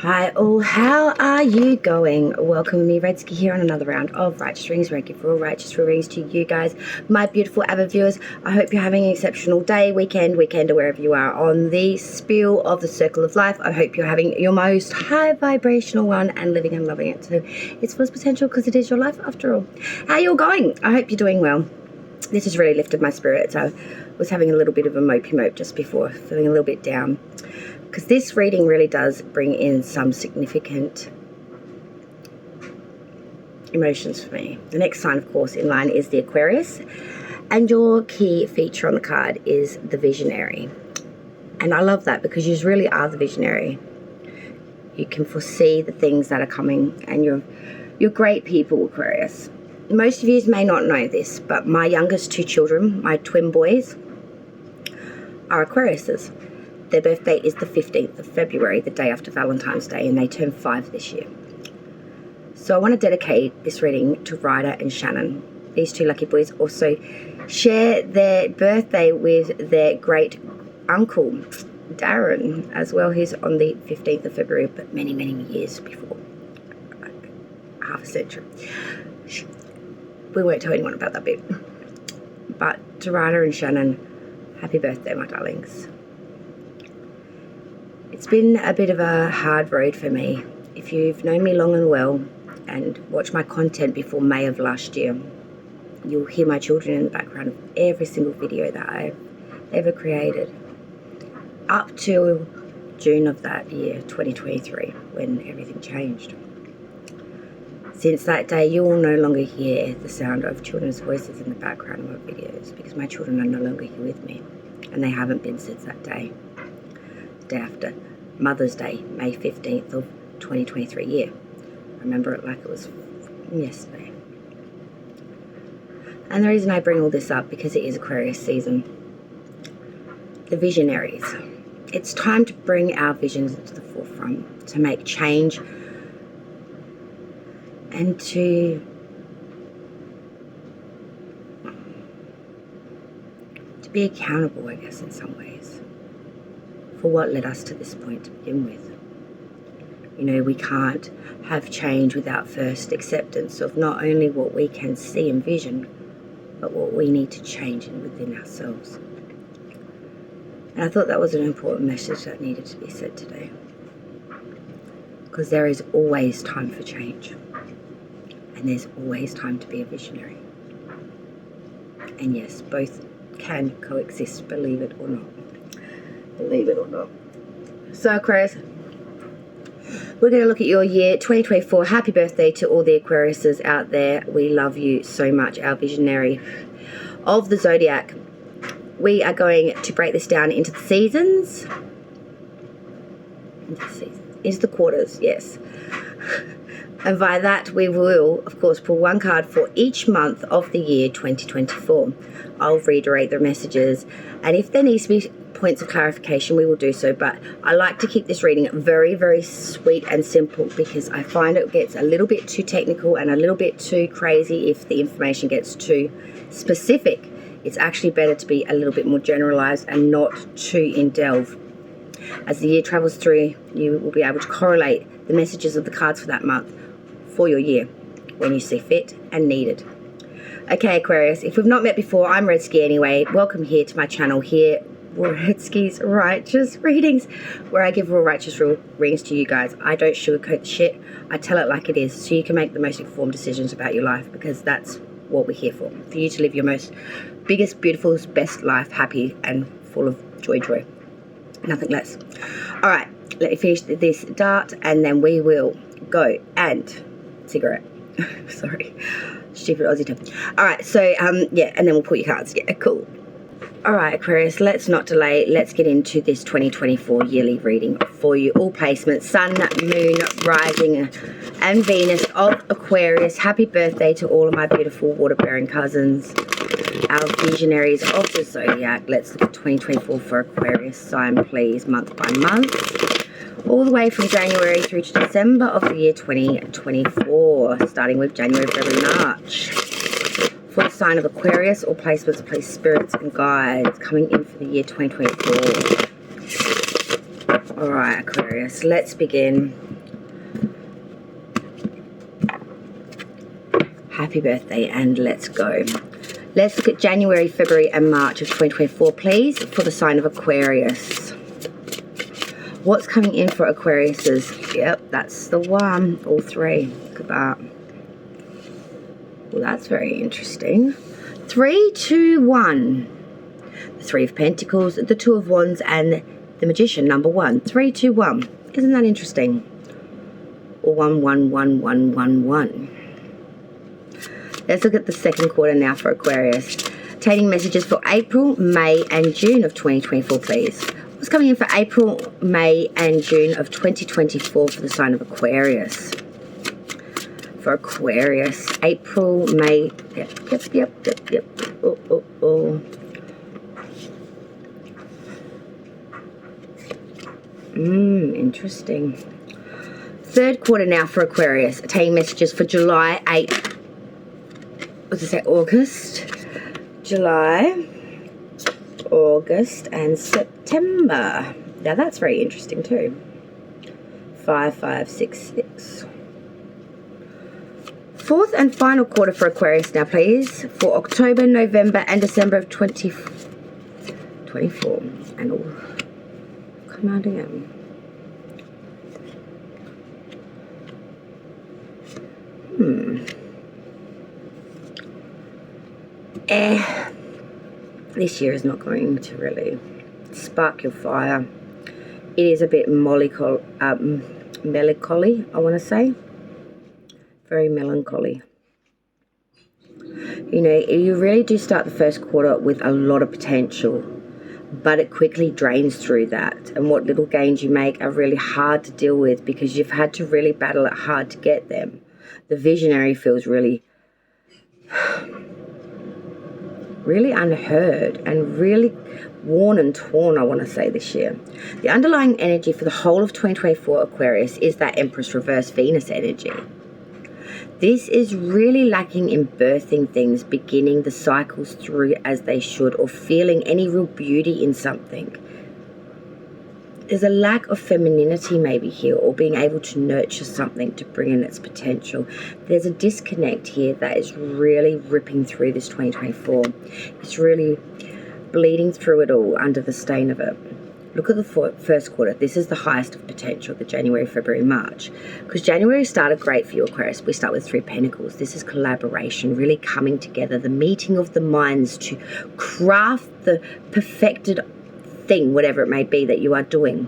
Hi all, how are you going? Welcome me, Redsky, here on another round of Righteous Readings. Reiki for all righteous readings to you guys, my beautiful avid viewers. I hope you're having an exceptional day, weekend, or wherever you are on the spiel of the circle of life. I hope you're having your most high vibrational one and living and loving it to its fullest potential, because it is your life after all. How are you all going? I hope you're doing well. This has really lifted my spirits. I was having a little bit of a mopey mope just before, feeling a little bit down, because this reading really does bring in some significant emotions for me. The next sign, of course, in line is the Aquarius, and your key feature on the card is the visionary. And I love that, because you really are the visionary. You can foresee the things that are coming, and you're great people, Aquarius. Most of you may not know this, but my youngest two children, my twin boys, are Aquariuses. Their birthday is the 15th of February, the day after Valentine's Day, and they turn 5 this year. So I want to dedicate this reading to Ryder and Shannon. These two lucky boys also share their birthday with their great uncle, Darren, as well, who's on the 15th of February, but many, many years before, half a century. We won't tell anyone about that bit. But to Ryder and Shannon, happy birthday, my darlings. It's been a bit of a hard road for me. If you've known me long and well and watched my content before May of last year, you'll hear my children in the background of every single video that I've ever created, up till June of that year, 2023, when everything changed. Since that day, you will no longer hear the sound of children's voices in the background of my videos, because my children are no longer here with me, and they haven't been since that day. The day after Mother's Day, May 15th of 2023 year. I remember it like it was yesterday. And the reason I bring all this up, because it is Aquarius season. The visionaries. It's time to bring our visions into the forefront, to make change, and to be accountable, I guess, in some ways, for what led us to this point to begin with. You know, we can't have change without first acceptance of not only what we can see and vision, but what we need to change within ourselves. And I thought that was an important message that needed to be said today, because there is always time for change, and there's always time to be a visionary. And yes, both can coexist, believe it or not. Believe it or not. So Aquarius, we're going to look at your year 2024. Happy birthday to all the Aquariuses out there. We love you so much, our visionary of the zodiac. We are going to break this down into the seasons. Into the quarters, yes. And by that, we will, of course, pull one card for each month of the year 2024. I'll reiterate the messages, and if there needs to be points of clarification, we will do so. But I like to keep this reading very, very sweet and simple, because I find it gets a little bit too technical and a little bit too crazy if the information gets too specific. It's actually better to be a little bit more generalized and not too in delve. As the year travels through, you will be able to correlate the messages of the cards for that month for your year when you see fit and needed. Okay, Aquarius, if we've not met before, I'm Redsky anyway. Welcome here to my channel here, Redsky's Righteous Readings, where I give all righteous readings to you guys. I don't sugarcoat the shit. I tell it like it is, so you can make the most informed decisions about your life, because that's what we're here for you to live your most biggest, beautiful, best life, happy and full of joy. Nothing less. All right, let me finish this dart, and then we will go and cigarette. Sorry, stupid Aussie term. All right, so yeah, and then we'll pull your cards. Yeah, cool. All right, Aquarius, let's not delay. Let's get into this 2024 yearly reading for you. All placements: Sun, Moon, Rising, and Venus of Aquarius. Happy birthday to all of my beautiful water-bearing cousins, our visionaries of the zodiac. Let's look at 2024 for Aquarius sign, please, month by month, all the way from January through to December of the year 2024, starting with January, February, March. For the sign of Aquarius, all placements, please, spirits and guides coming in for the year 2024. All right, Aquarius, let's begin. Happy birthday, and let's go. Let's look at January, February, and March of 2024, please, for the sign of Aquarius. What's coming in for Aquariuses? Yep, that's the one. All three. Look at that. Well, that's very interesting. 3, 2, 1. The Three of Pentacles, the Two of Wands, and the Magician, number 1. 3, 2, 1. Isn't that interesting? Or 1, 1, 1, 1, 1, 1. Let's look at the second quarter now for Aquarius. Taking messages for April, May, and June of 2024, please. What's coming in for April, May, and June of 2024 for the sign of Aquarius? For Aquarius, April, May, yep. Interesting. Third quarter now for Aquarius. Taking messages for July, August, July, August, and September. Now that's very interesting too. 5, 5, 6, 6. Fourth and final quarter for Aquarius now, please, for October, November, and December of 2024. And all come out again. This year is not going to really spark your fire. It is a bit melancholy, I want to say. Very melancholy. You know, you really do start the first quarter with a lot of potential, but it quickly drains through that. And what little gains you make are really hard to deal with because you've had to really battle it hard to get them. The visionary feels really unheard and really worn and torn, I want to say, this year. The underlying energy for the whole of 2024 Aquarius is that Empress reverse Venus energy. This is really lacking in birthing things, beginning the cycles through as they should, or feeling any real beauty in something. There's a lack of femininity maybe here, or being able to nurture something to bring in its potential. There's a disconnect here that is really ripping through this 2024. It's really bleeding through it all under the stain of it. Look at the first quarter. This is the highest of potential, the January, February, March. Because January started great for you, Aquarius. We start with 3 Pentacles. This is collaboration, really coming together, the meeting of the minds to craft the perfected thing, whatever it may be that you are doing.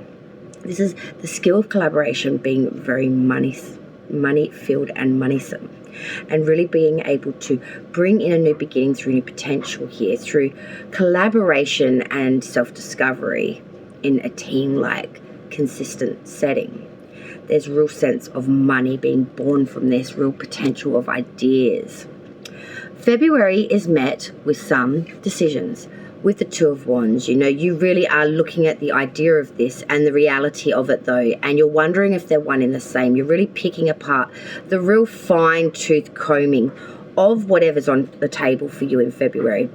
This is the skill of collaboration being very money-filled and moneysome, and really being able to bring in a new beginning through new potential here, through collaboration and self-discovery in a team-like, consistent setting. There's a real sense of money being born from this, real potential of ideas. February is met with some decisions. With the Two of Wands, you know, you really are looking at the idea of this and the reality of it though, and you're wondering if they're one in the same. You're really picking apart the real fine-tooth combing of whatever's on the table for you in February.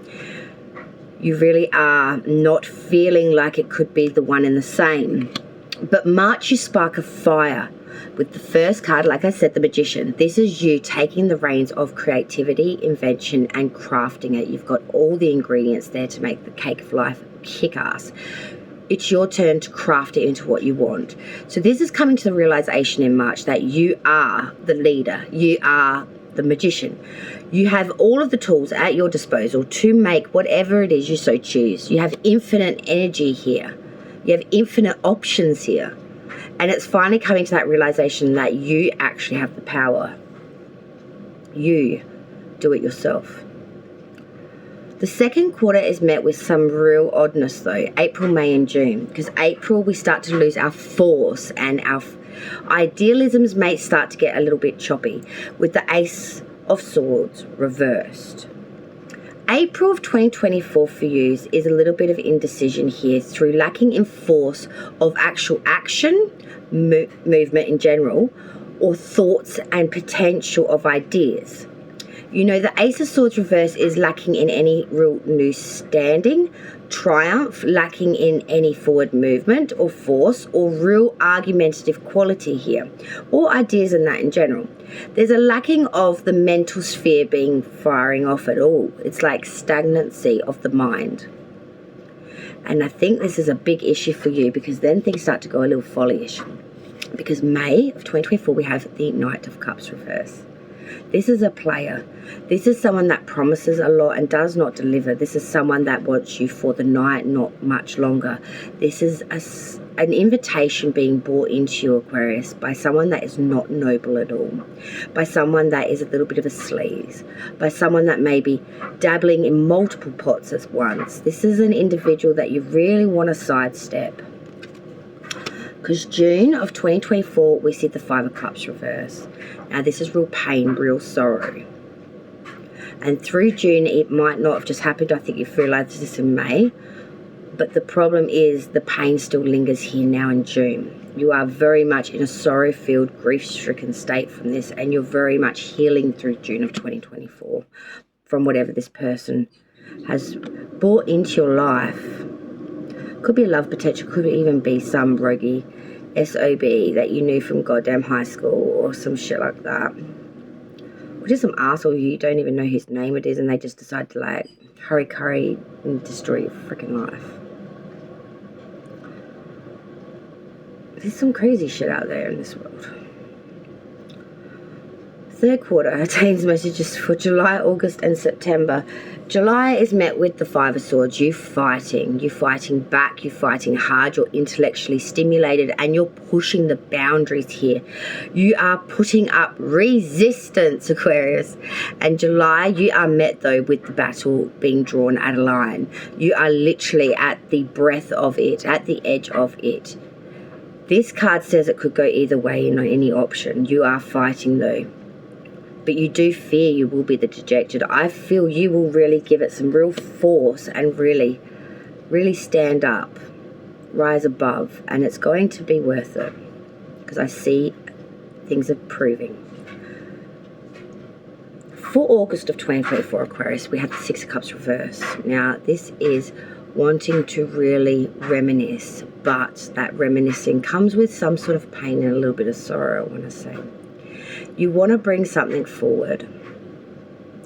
You really are not feeling like it could be the one in the same. But March, you spark a fire. With the first card, like I said, the Magician. This is you taking the reins of creativity, invention, and crafting it. You've got all the ingredients there to make the cake of life kick-ass. It's your turn to craft it into what you want. So this is coming to the realization in March that you are the leader. You are the Magician. You have all of the tools at your disposal to make whatever it is you so choose. You have infinite energy here. You have infinite options here. And it's finally coming to that realization that you actually have the power. You do it yourself. The second quarter is met with some real oddness though. April, May, and June. Because April, we start to lose our force and our idealisms may start to get a little bit choppy with the Ace of Swords reversed. April of 2024 for you is a little bit of indecision here through lacking in force of actual action, movement in general, or thoughts and potential of ideas. You know, the Ace of Swords reverse is lacking in any real new standing, triumph, lacking in any forward movement or force or real argumentative quality here, or ideas in that in general. There's a lacking of the mental sphere being firing off at all. It's like stagnancy of the mind. And I think this is a big issue for you, because then things start to go a little folly-ish. Because May of 2024, we have the Knight of Cups reverse. This is a player. This is someone that promises a lot and does not deliver. This is someone that wants you for the night, not much longer. This is an invitation being brought into you, Aquarius, by someone that is not noble at all, by someone that is a little bit of a sleaze, by someone that may be dabbling in multiple pots at once. This is an individual that you really want to sidestep. Because June of 2024, we see the Five of Cups reverse. Now, this is real pain, real sorrow. And through June, it might not have just happened. I think you've realised this in May. But the problem is the pain still lingers here now in June. You are very much in a sorrow-filled, grief-stricken state from this. And you're very much healing through June of 2024 from whatever this person has brought into your life. Could be a love potential, could even be some roguey SOB that you knew from goddamn high school or some shit like that. Or just some arsehole you don't even know whose name it is, and they just decide to like hurry and destroy your freaking life. There's some crazy shit out there in this world. Third quarter attains messages for July, August and September. July is met with the Five of Swords. You fighting back, you fighting hard, you're intellectually stimulated, and you're pushing the boundaries here. You are putting up resistance, Aquarius. And July, you are met though with the battle being drawn at a line. You are literally at the breath of it, at the edge of it. This card says it could go either way in any option. You are fighting though. But you do fear you will be the dejected. I feel you will really give it some real force and really, really stand up, rise above, and it's going to be worth it, because I see things improving. For August of 2024, Aquarius, we have the Six of Cups reverse. Now, this is wanting to really reminisce, but that reminiscing comes with some sort of pain and a little bit of sorrow, I want to say. You want to bring something forward,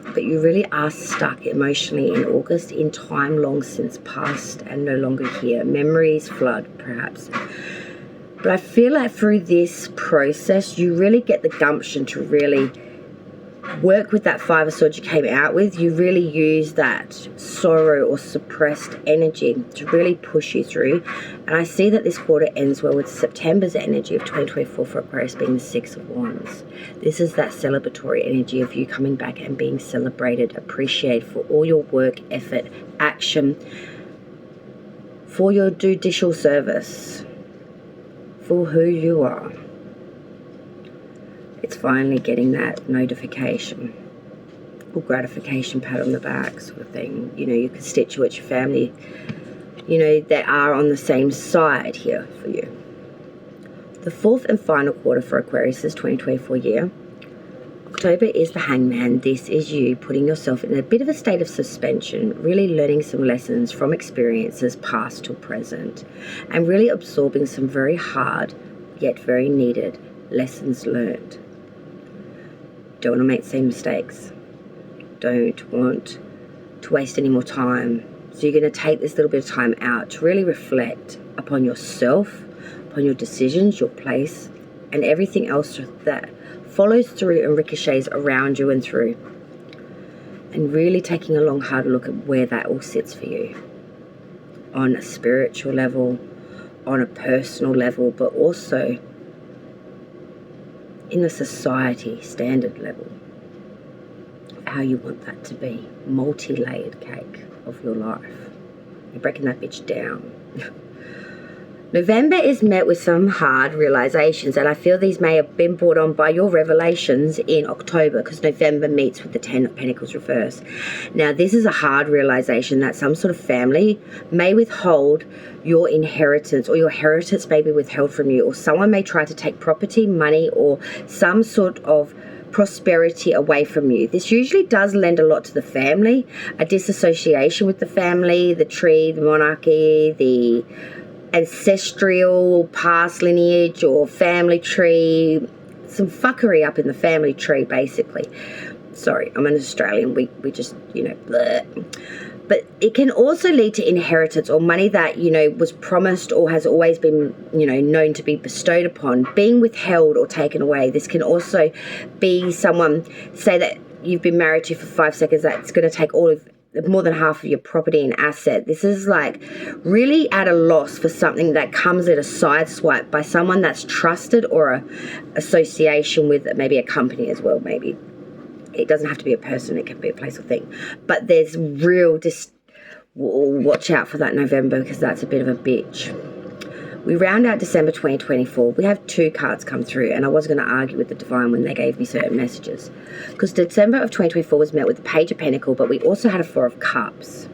but you really are stuck emotionally in August, in time long since past and no longer here. Memories flood, perhaps. But I feel like through this process, you really get the gumption to really work with that Five of Swords you came out with. You really use that sorrow or suppressed energy to really push you through. And I see that this quarter ends well with September's energy of 2024 for Aquarius being the Six of Wands. This is that celebratory energy of you coming back and being celebrated, appreciated for all your work, effort, action, for your judicial service, for who you are. It's finally getting that notification or gratification, pat on the back sort of thing. You know, your constituents, your family, you know, they are on the same side here for you. The fourth and final quarter for Aquarius is 2024 year. October is the Hangman. This is you putting yourself in a bit of a state of suspension, really learning some lessons from experiences past to present, and really absorbing some very hard yet very needed lessons learned. Don't want to make the same mistakes. Don't want to waste any more time. So you're going to take this little bit of time out to really reflect upon yourself, upon your decisions, your place, and everything else that follows through and ricochets around you and through. And really taking a long, hard look at where that all sits for you. On a spiritual level, on a personal level, but also in a society standard level, how you want that to be. Multi-layered cake of your life. You're breaking that bitch down. November is met with some hard realizations, and I feel these may have been brought on by your revelations in October, because November meets with the Ten of Pentacles reverse. Now, this is a hard realization that some sort of family may withhold your inheritance, or your inheritance may be withheld from you, or someone may try to take property, money, or some sort of prosperity away from you. This usually does lend a lot to the family, a disassociation with the family, the tree, the monarchy, the ancestral past lineage or family tree, some fuckery up in the family tree, basically. Sorry, I'm an Australian. We just, bleh. But it can also lead to inheritance or money that, was promised or has always been, known to be bestowed upon, being withheld or taken away. This can also be someone, say that you've been married to for 5 seconds, that's going to take more than half of your property and asset. This is like really at a loss for something that comes at a side swipe by someone that's trusted or a association with maybe a company as well, maybe. It doesn't have to be a person, it can be a place or thing. But there's real watch out for that November, because that's a bit of a bitch. We round out December 2024. We have 2 cards come through, and I was going to argue with the divine when they gave me certain messages. Because December of 2024 was met with the Page of Pentacles, but we also had a 4 of Cups.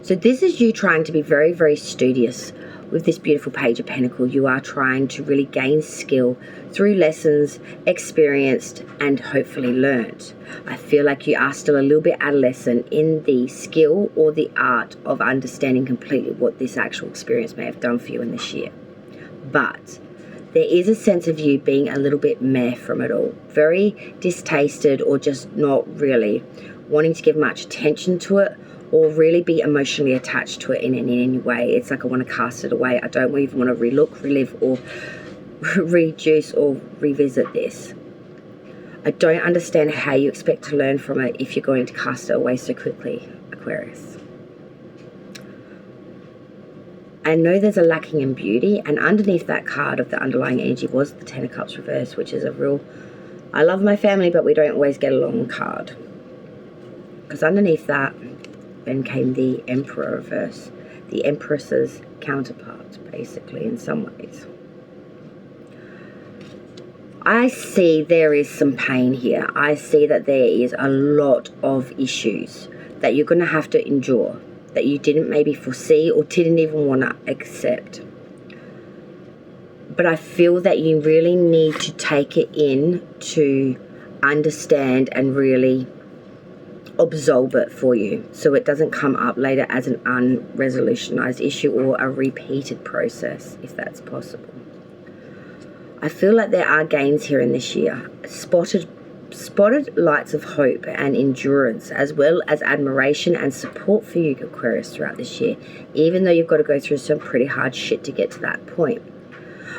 So this is you trying to be very, very studious with this beautiful Page of Pentacles. You are trying to really gain skill through lessons experienced and hopefully learnt. I feel like you are still a little bit adolescent in the skill or the art of understanding completely what this actual experience may have done for you in this year. But there is a sense of you being a little bit meh from it all. Very distasted, or just not really wanting to give much attention to it, or really be emotionally attached to it in any way. It's like I want to cast it away. I don't even want to relook, relive, or reduce or revisit this. I don't understand how you expect to learn from it if you're going to cast it away so quickly, Aquarius. I know there's a lacking in beauty, and underneath that card of the underlying energy was the 10 of Cups reverse, which is a real, I love my family, but we don't always get along card. Because underneath that, then came the Emperor reverse, the Empress's counterpart, basically, in some ways. I see there is some pain here. I see that there is a lot of issues that you're going to have to endure, that you didn't maybe foresee or didn't even want to accept. But I feel that you really need to take it in to understand and really absolve it for you, so it doesn't come up later as an unresolutionized issue or a repeated process, if that's possible. I feel like there are gains here in this year. Spotted lights of hope and endurance, as well as admiration and support for you, Aquarius, throughout this year, even though you've got to go through some pretty hard shit to get to that point.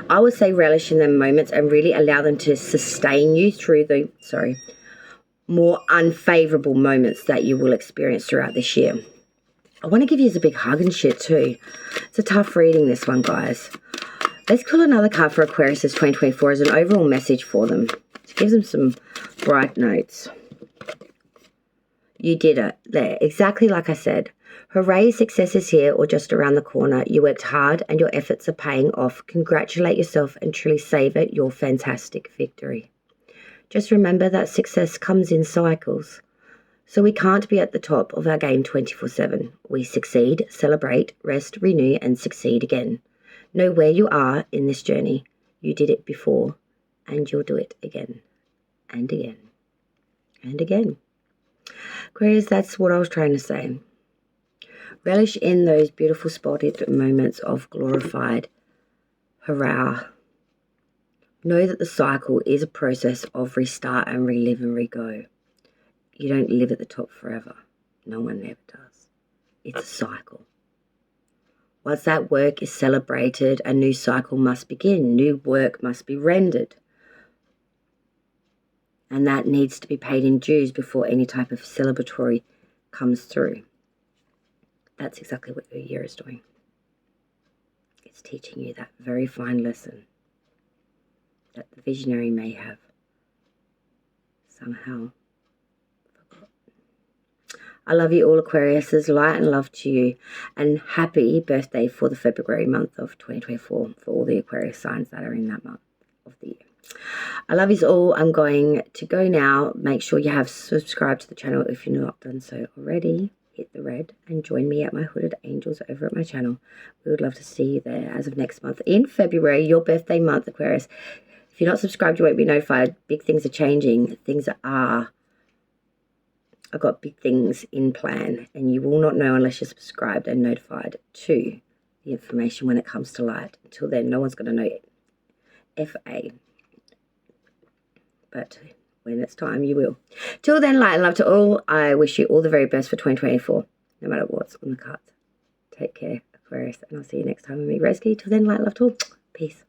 I would say relish in them moments and really allow them to sustain you through the, more unfavorable moments that you will experience throughout this year. I want to give you a big hug and shit too. It's a tough reading, this one, guys. Let's pull another card for Aquarius 2024 as an overall message for them. It gives them some bright notes. You did it. There, exactly like I said. Hooray, success is here or just around the corner. You worked hard and your efforts are paying off. Congratulate yourself and truly savor your fantastic victory. Just remember that success comes in cycles. So we can't be at the top of our game 24/7. We succeed, celebrate, rest, renew, and succeed again. Know where you are in this journey. You did it before, and you'll do it again, and again, and again. Aquarius, that's what I was trying to say. Relish in those beautiful spotted moments of glorified hurrah. Know that the cycle is a process of restart and relive and re-go. You don't live at the top forever. No one ever does. It's a cycle. Once that work is celebrated, a new cycle must begin. New work must be rendered. And that needs to be paid in dues before any type of celebratory comes through. That's exactly what your year is doing. It's teaching you that very fine lesson that the visionary may have somehow forgot. I love you all, Aquarius. Light and love to you. And happy birthday for the February month of 2024 for all the Aquarius signs that are in that month of the year. I love you all. I'm going to go now. Make sure you have subscribed to the channel if you're not done so already. Hit the red and join me at my Hooded Angels over at my channel. We would love to see you there as of next month in February, your birthday month, Aquarius. If you're not subscribed, you won't be notified. Big things are changing. I've got big things in plan, and you will not know unless you're subscribed and notified to the information when it comes to light. Until then, no one's going to know it. FA. But when it's time, you will. Till then, light and love to all. I wish you all the very best for 2024, no matter what's on the cards. Take care, Aquarius, and I'll see you next time with me, Reski. Till then, light and love to all. Peace.